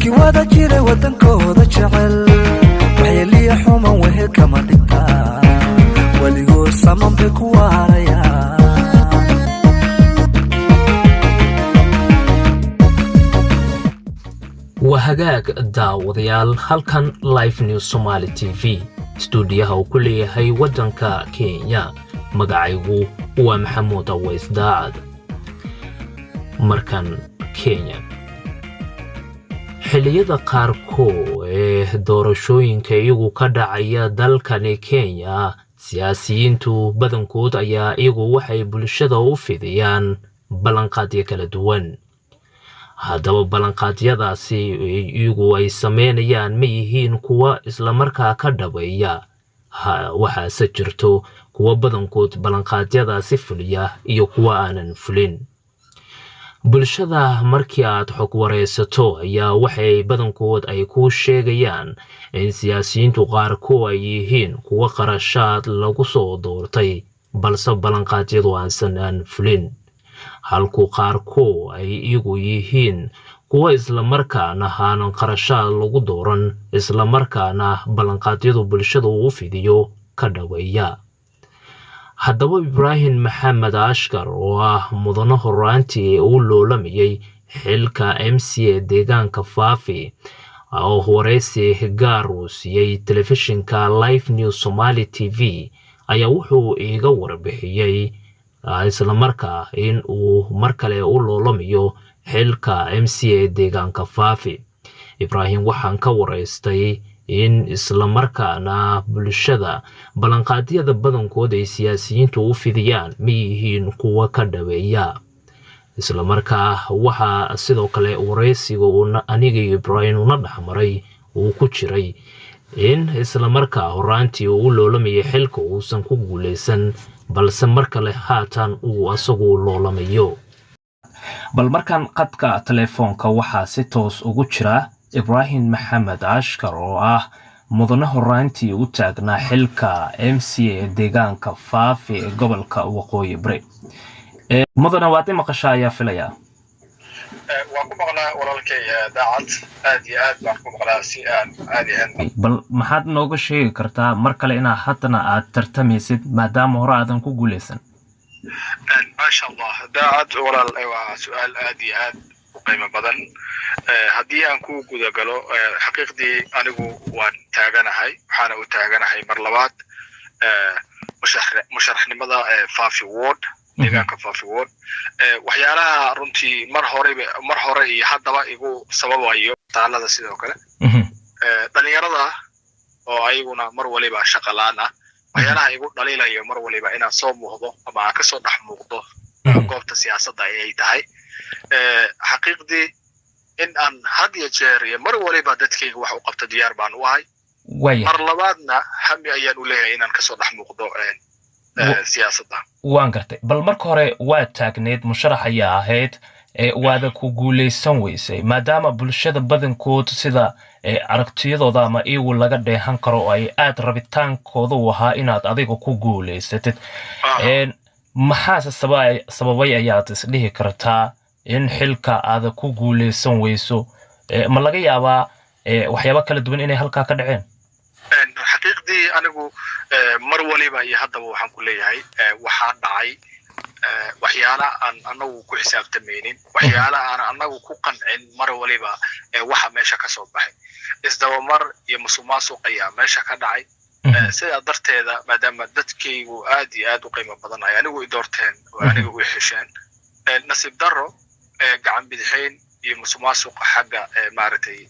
dadkii wada jiray wadankooda jecel waxyeeliya xuman wehel kama dhigtaa waligoo saman bay ku waarayaan وهجاج داوديال هالكن لايف نيوز سومالي تي في استوديوها وكلية هاي ودنكا كينيا مقاعيقو ومحمود ويس داعد مركن كينيا xilliyada qaarkood ee doorashooyinka iyagu ka dhacaya dalkani Kenya siyaasiyiintu badankood ayaa iyagu waxay bulshada u fidiyaan ballanqaadyo kala duwan haddaba ballanqaadyadaasi iyagu ay sameynayaan ma yihiin kuwa isla markaa ka dhabeeya waxaase jirto kuwa badankood ballanqaadyadaasi fuliya iyo kuwa aanan fulin bulshada markii aad xog wareysato ayaa waxay badankood ay ku sheegayaan in siyaasiyiintu qaarkood ay yihiin kuwa qarashaad lagu soo doortay balse ballanqaadyadu aansan fulin halku qaarkood ay iyagu yihiin kuwa isla markaana aanan qarashaad lagu dooran isla markaana ballanqaadyadu bulshada u fidiyo ka dhaweeya haddaba Ibrahim Maxamed Ashkar oo ah mudane horaantii uu loolamiyay xilka MCA deegaanka Faafi oo horeysi gaar u siiyay telefishinka Live News Somali TV ayaa wuxuu iga warbixiyay isla markaa in uu markale u loolamiyo xilka MCA deegaanka Faafi Ibrahim waxaan ka wareystay in isla markaana bulshada ballanqaadyada badankood ay siyaasiyiintu u fidiyaan ma yihiin kuwa ka dhaweeya isla markaa waxa sidoo kale wareysiga aniga Ibrahim una dhaxmaray uu ku jiray in isla markaa horaantii uu loolamiyay xilka uusan ku guuleysan balse markale haatan uu asagu loolamayo bal markan qadka telefoonka waxa si toos ugu jira Ibrahim Maxamed Ashkar oo ah mudane horaantii u taagnaa xilka MCA deegaanka Faafi ee gobolka Waqooyi Bari mudane waad maqashaa ayaa filaya waan ku maqlaa walaalkay daacad aad iyo aad baan ku maqlaa si aan caadi ahayn bal maxaad nooga sheegi kartaa mar kale inaad haddana aad tartamaysid maadaama hore aadan ku guuleysan ما شاء الله daacad walaal waa su'aal aad iyo aad قيمة بدن هدي أنكو جودا قالوا حقيقتي أنا وان تاجنا هاي حنا وتاجنا هاي مرلبات مشرح لماذا فافي وورد نيجان كفافي وورد وحيانا رنتي مرهوري حتى بقى يجو سبب أيو تعالى ذا سيدا وكله دنيا رضا أو أيونا مرولي بقى شغلانة وحيانا يجو دليل أيو مرولي بقى إنا صوم وهذا أما كسر نحموضه قوة السياسة ده هي حقيقتي إن أن هذه الجارية مرولي بدتك وحو قبت ديار بان واي مرلبادنا همي أيان وليها إن كسر نحموضه سياسة ده وانقرتي بل مرك هوري واد تاغنيد مشرح ayaa ahayd waada ku guuleysan weysay maadaama bulshada badankood sida aragtiyadooda ama iyagu laga dheehan karo ay aad rabitaankooda u ahaa inaad adiga ku guuleysatid maxaa sababay ayaad isdhihi kartaa in xilka aad ku guuleysan weyso ma laga yaabaa waxyaabo kala duwan inay halka ka dhaceen حقيقتي أنا مرولي بقى هذا وحن كلية هاي وحن دعي وحيانا أنا كل حساب تمينين وحيانا أنا كل قنعين مرولي بقى وحن ماشى كسب بحي إذا مر يمسوما سوقيا ماشى كدعي سيقدرت هذا ما دام دتكي وآدي وقيمة بدنا يعني وإدارتين وأنا وحشان نصيب درو قاعد بدحين يمسوما سوق حاجة معرتي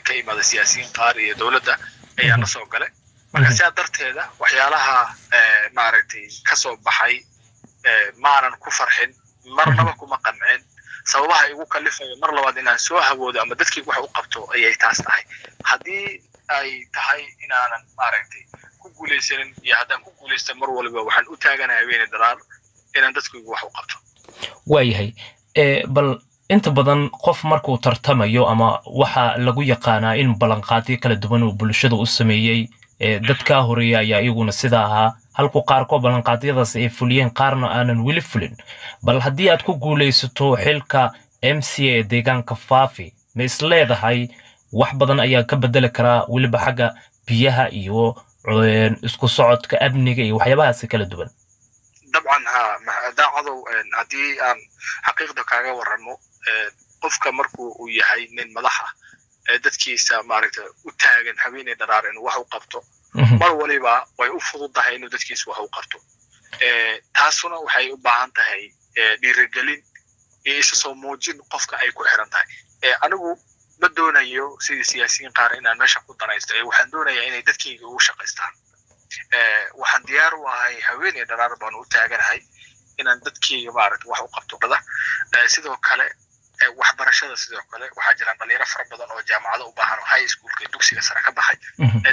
كيما السياسيين قاري دولة أي أنا سوق له marka darteeda waxyaalaha maaragtay ka soo baxay maanan ku farxin marnaba kuma qancin sababaha igu kalifay mar labaad inaan soo hawoodo ama dadkii wax u qabto ayay taas tahay hadii ay tahay inaanan maaragtay ku guuleysan iyo haddaan ku guuleysto mar walba waxaan u taaganahay weyn daraar inaan dadkii wax u qabto waayahay bal inta badan qof markuu tartamayo ama waxa lagu yaqaanaa in ballanqaadyo kala duwan oo bulshada u sameeyay dadka horeeya ayaa iyaguna sida ahaa halku qaar ko ballanqaadyadaas ay fuliyeen qaarna aanan wili fulin bal haddii aad ku guuleysato xilka MCA deegaanka Faafi ma isleedahay wax badan ayaa ka bedeli karaa weliba xagga biyaha iyo isku socodka amniga iyo waxyaabahaas kala duwan dabcan ha daacado hadii aan xaqiiqda kaaga waramo qofka markuu uu yahay nin madaxa dadkiisa maaragtay u taagan habeenay dharaar inuu wax u qabto mar waliba way u fududahay inuu dadkiisa wax u qabto taasuna waxay u baahan tahay dhiirigelin iyo isu soo muujin qofka ay ku xiran tahay anigu ma doonayo sidii siyaasiyiin qaar inaan meesha ku danaysto waxaan doonayaa inay dadkayga ugu shaqaystaan waxaan diyaar u ahay haweeney dharaar baan u taaganahay inaan dadkayga maaragtay wax u qabto sidoo kale waxbarashada sidoo kale waxaa jira dhalinyaro fara badan oo jaamacado u baahan oo high schoolka dugsiga sare ka baxay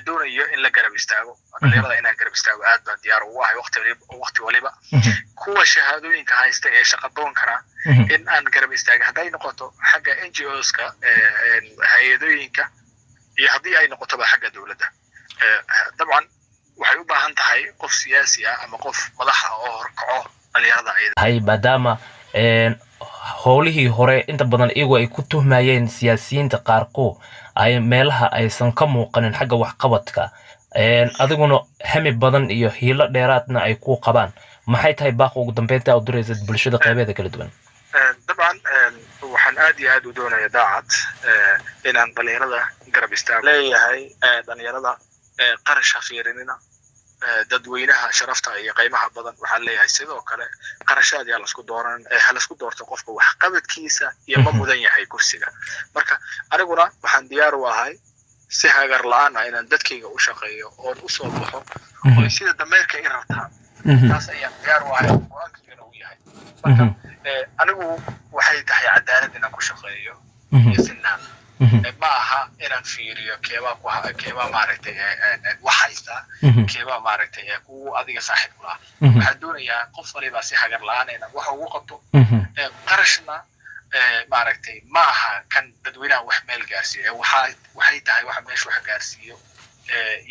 doonayo in la garab istaago dhalinyarada inaan garab istaago aad baan diyaar ugu ahay waqti waliba kuwa shahaadooyinka haysta ee shaqo doonkana in aan garab istaago hadday noqoto xagga NGOska hay'adooyinka iyo haddii ay noqotoba xagga dowladda dabcan waxay u baahan tahay qof siyaasi ah ama qof madax ah oo horkaco dhalinyarada ay maadaama howlihii hore inta badan iyagu ay ku tuhmayeen siyaasiyiinta qaarkood ay meelaha aysan ka muuqanin xagga waxqabadka adiguna hami badan iyo hiilo dheeraadna ay ku qabaan maxay tahay baaq ugu dambeynta u diraysa bulshada qaybeeda kala duwan dabcan waxaan aad iyo aad u doonayaa daacad inaan dhalinyarada garab istaago leeyahay dhalinyarada qarash fiirinina dadweynaha sharafta iyo qiimaha badan waxaan leeyahay sidoo kale qarashaad yaa la isku dooran hal isku doorto qofka wax qabadkiisa iyo ma mudan yahay kursiga marka aniguna waxaan diyaar u ahay si hagar la'aan ah inaan dadkayga u shaqeeyo oo u soo baxo oo sida dameerka i rabtaa taas ayaan diyaar u ahay go'aankayga u yahay marka anigu waxay tahay cadaalad inaan ku shaqeeyo iyo sinaan ma aha inaan fiiriyo keebaa maaragtay wax haysta keebaa maaragtay kuwa adiga saaxiib kula waxaan doonayaa qof waliba si hagar la'aan inaan wax ugu qabto qarashna maaragtay ma aha kan dadweynaha wax meel gaarsiiyo waxay tahay wax meesha wax gaarsiiyo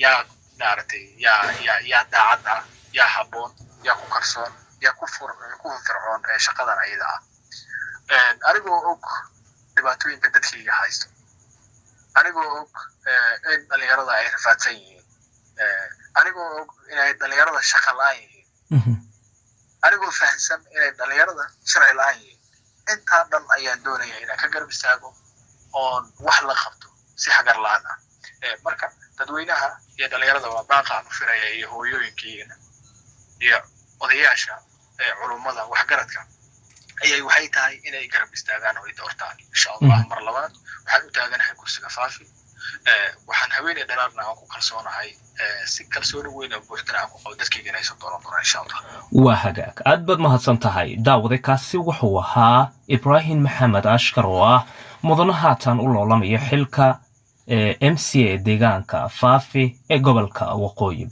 yaa maaragtay yaa daacad ah yaa habboon yaa ku kalsoon yaa ku fircoon shaqadan ayada ah anigoo og dhibaatooyinka dadkayga haysto anigoo og in dhalinyarada ay rafaadsan yihiin anigoo og inay dhalinyarada shaqa la'aan yihiin anigoo fahamsan inay dhalinyarada sharci la'aan yihiin intaa dhan ayaan doonaya inaan ka garab istaago oon wax la qabto si hagar la'aan ah marka dadweynaha iyo dhalinyarada waa baaqaan u firaya iyo hooyooyinkiina iyo odayaasha culummada waxgaradka ayay waxay tahay inay garab istaagaan oo ay doortaan insha Allah mar labaad waxaan u taaganahay kursiga faafi waxaan haweeney dhalaarna aan ku kalsoonahay si kalsooni weyn oo buuxdana aan ku qabo dadkayga inay soo dooran doonaan insha Allah waa hagaag aad baad mahadsan tahay daawade kaasi wuxuu ahaa Ibrahim Maxamed Ashkar oo ah mudane haatan u loolamaya xilka MCA deegaanka faafi ee gobolka waqooyi